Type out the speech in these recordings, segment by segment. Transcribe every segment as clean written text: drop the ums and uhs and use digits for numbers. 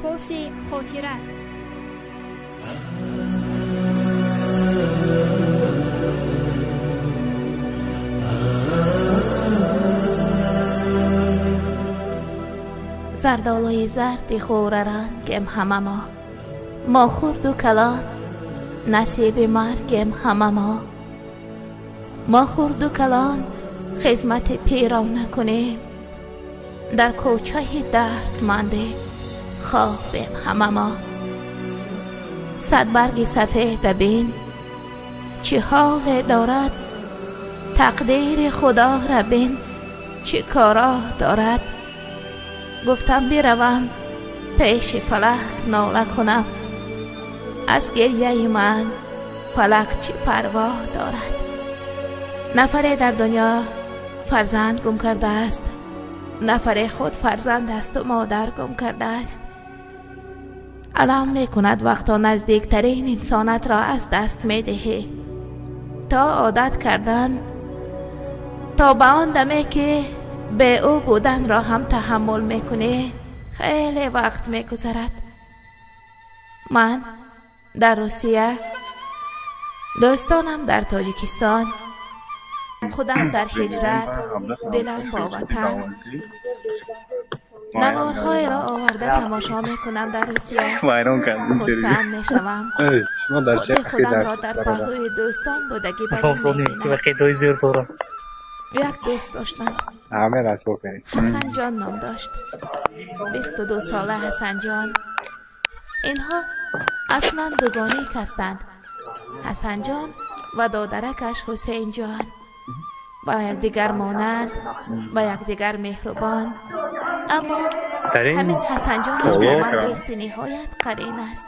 پوسی خوچیره زردالوی زردی خوررنگم همه ما خورد و کلان نصیب مرگم همه ما خورد و کلان خدمت پیران نکنیم در کوچه دردمنده خوابیم همه ما صد برگ سفید بین چه حال دارد تقدیر خدا را بین چه کارا دارد گفتم بروم پیش فلک ناله کنم از گریه من فلک چه پروا دارد نفر در دنیا فرزند گم کرده است نفر خود فرزند است و مادر گم کرده است علم می کند وقتا نزدیکترین انسانت را از دست می دهی تا عادت کردن تا به آن دمه که به او بودن را هم تحمل می کنی خیلی وقت می گذرد من در روسیه دوستانم در تاجیکستان خودم در هجرت دلم با وطن نوارهای را آورده تماشا می کنم در روسیه خرسند می شوم خود خودم را در پهلوی دوستان بودگی بریم می بینم یک دوست داشتم حسن جان نام داشت 22 ساله حسن جان اینها اصلا دوگانه هستند حسن جان و دادرکش حسین جان با یکدیگر مانند با یکدیگر مهربان اما همین حسن جانش با من دوست نهایت قرین است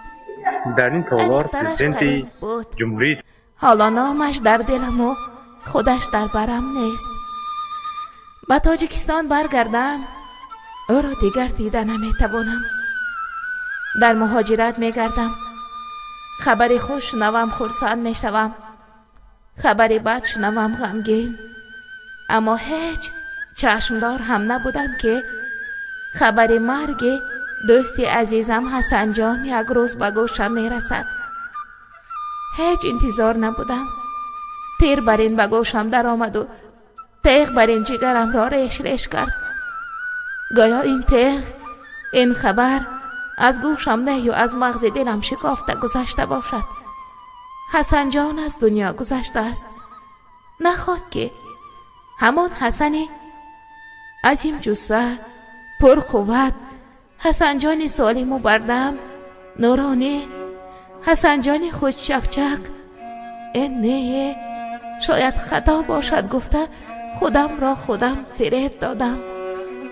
در این تالار پرزیدنت جمهوری حالا نامش در دلم و خودش در برم نیست به تاجیکستان برگردم او را دیگر دیده نمیتوانم در مهاجرت میگردم خبری خوش شنوم خرسند میشوم خبری بد شنوم غمگین اما هیچ چشمدار هم نبودم که خبری مرگ دوستی عزیزم حسن جان یک روز به گوشم میرسد هیچ انتظار نبودم تیر بر این به گوشم در آمد و تیغ بر این جگرم را ریش ریش کرد گایا این تیغ این خبر از گوشم نه و از مغز دلم شکافته گذشته باشد حسن جان از دنیا گذشته است نخواد که همان حسنی عظیم جثه پر قوت حسن جان سالم و بردم نورانی حسن جان خود چکچک این نه شاید خطا باشد گفته خودم را خودم فریب دادم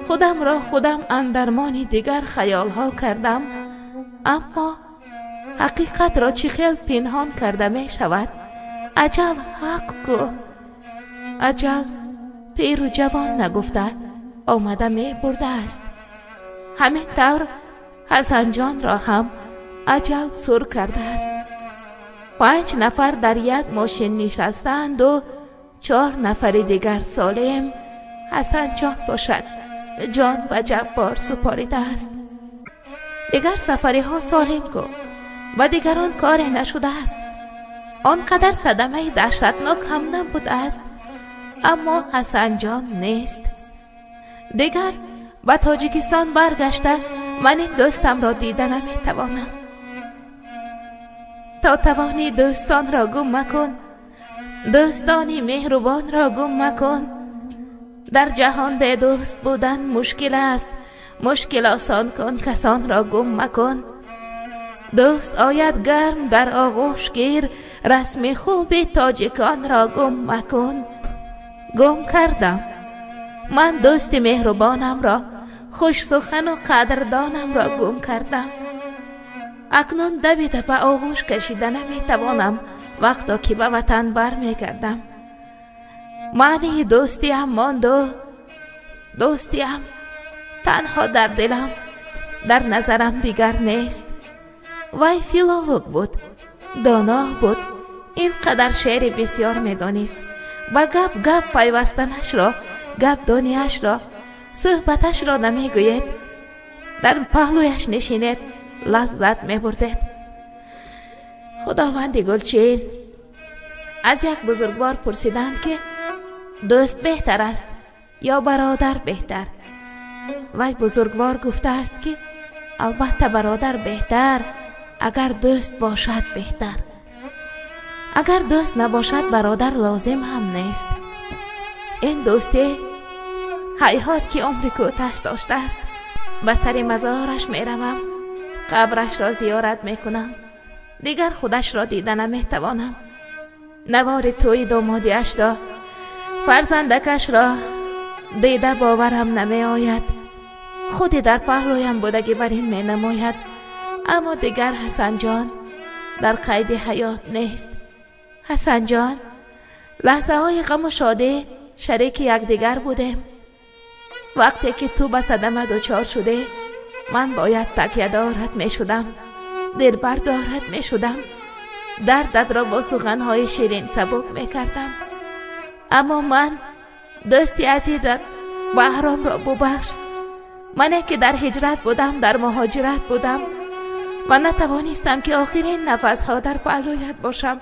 خودم را خودم اندرمان دیگر خیال ها کردم اما حقیقت را چه خیل پنهان کرده می شود اجل حق گو اجل پیر و جوان نگفته آمده می برده است همین طور حسن جان را هم اجل سر کرده است 5 نفر در یک ماشین نشستند و 4 نفر دیگر سالم حسن جان باشد جان و جبار سپاریده است دیگر سفری ها سالم کو و دیگران کار نشده است آنقدر صدمه دهشتناک هم نبوده است اما حسن جان نیست دیگر به تاجیکستان برگشته من این دوستم را دیده نمیتوانم تا توانی دوستان را گم مکن دوستانی مهربان را گم مکن در جهان به دوست بودن مشکل است مشکل آسان کن کسان را گم مکن دوست آید گرم در آغوش گیر رسم خوب تاجیکان را گم مکن گم کردم من دوست مهربانم را خوش سخن و قدردانم را گم کردم اکنون دویده به آغوش کشیده نمیتوانم وقتا که به وطن بر میگردم معنی دوستیم ماند و دوستیم تنها در دلم در نظرم دیگر نیست وی فیلولوگ بود دانا بود اینقدر شعر بسیار میدانست و گپ پیوستنش را گپ دانیش را صحبتش را نمیگوید در پهلویش نشینید لذت می‌بردید. خداوند گلچین از یک بزرگوار پرسیدند که دوست بهتر است یا برادر بهتر؟ و بزرگوار گفته است که البته برادر بهتر، اگر دوست باشد بهتر. اگر دوست نباشد برادر لازم هم نیست. این دوستی هیهات که عمر کوتاه داشته است. به سر مزارش میروم، قبرش را زیارت میکنم، دیگر خودش را دیده نمیتوانم. نوار توی دامادیش را، فرزندکش را دیده باورم نمی آید. خودی در پهلویم بودگی بر این می نماید. اما دیگر حسن جان در قید حیات نیست. حسن جان، لحظه های غم و شادی شریک یکدیگر بودیم. وقتی که تو به صدمه دچار شده، من باید تکیه دارت می شدم، دلبر دارت می شدم، دردت را با سخنهای شیرین سبک می کردم. اما من دوستی عزیزت بهرام را ببخش. من که در هجرت بودم، در مهاجرت بودم و نتوانستم که آخرین نفسها در پهلویت باشم،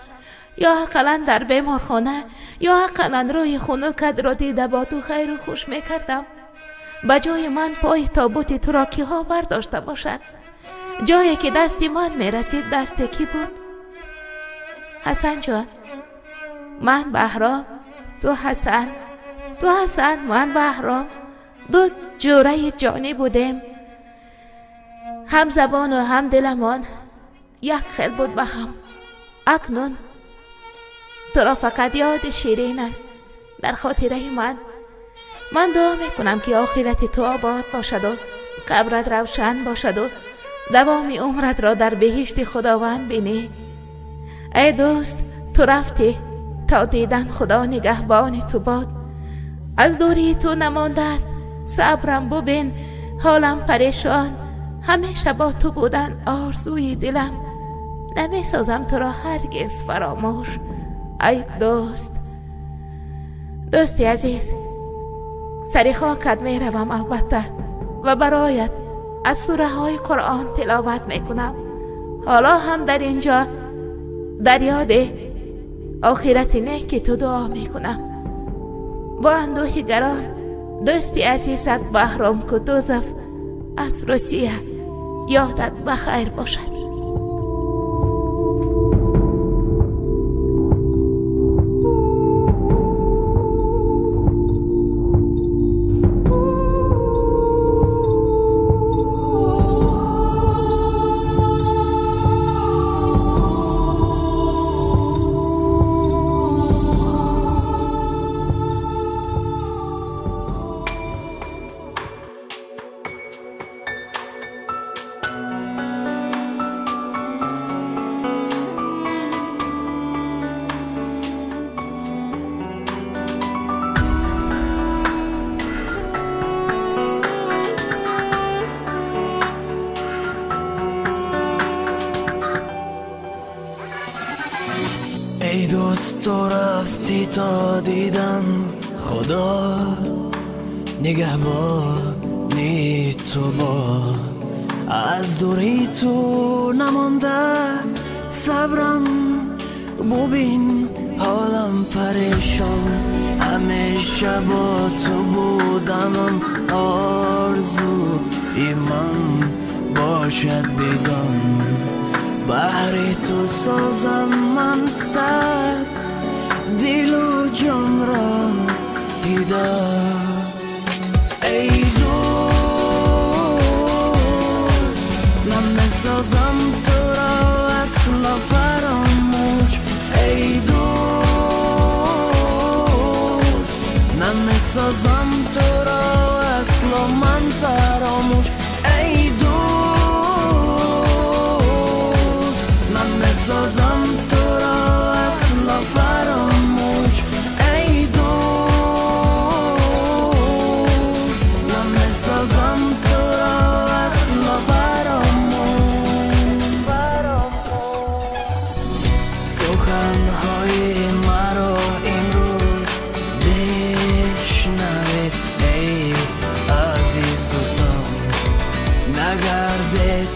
یا اقلا در بیمارخانه، یا اقلا روی خنوکت را دیده با تو خیر و خوش می کردم. به جای من پای تابوت تو را کی ها برداشته باشد؟ جایی که دستی من می رسید دست کی بود؟ حسن جان، من بهرام، تو حسن، تو حسن، من بهرام، دو جوره جانی بودیم. هم زبان و هم دلمان یک خیل بود به هم. اکنون تو را فقط یاد شیرین است در خاطره من دعا میکنم که آخرت تو آباد باشد و قبرت روشن باشد و دوام عمرت را در بهشت خداوند بینی. ای دوست، تو رفتی تا دیدن خدا نگهبان تو باد. از دوری تو نمانده است صبرم، ببین حالم پریشان. همیشه با تو بودن آرزوی دلم، نمی سازم تو را هرگز فراموش. ای دوست، دوستی عزیز، سری خاکت می روم البته و برایت از سوره های قرآن تلاوت می کنم. حالا هم در اینجا در یاد آخرت نیک تو دعا می کنم. با اندوه گران دوستی عزیزت بهرام کتوزف از روسیه، یادت بخیر باشد. ای دوست، تو رفتی تا دیدم خدا نگهبانی تو با. از دوری تو نمانده صبرم، ببین حالم پریشان. همیشه با تو بودم، آرزوی من باشد بیگان. بهر تو سازم من سر، دل و جان را فدا. ای دوست، من سازم تو را اصلا فراموش. ای دوست، من سازم تو را اصلا من فراموش. ای دوست، من سازم تو را اصلا فراموش. ای دوست، من سازم تو را اصلا فراموش. سخنهای مرا امروز بشنوید ای عزیز دوستان. اگر به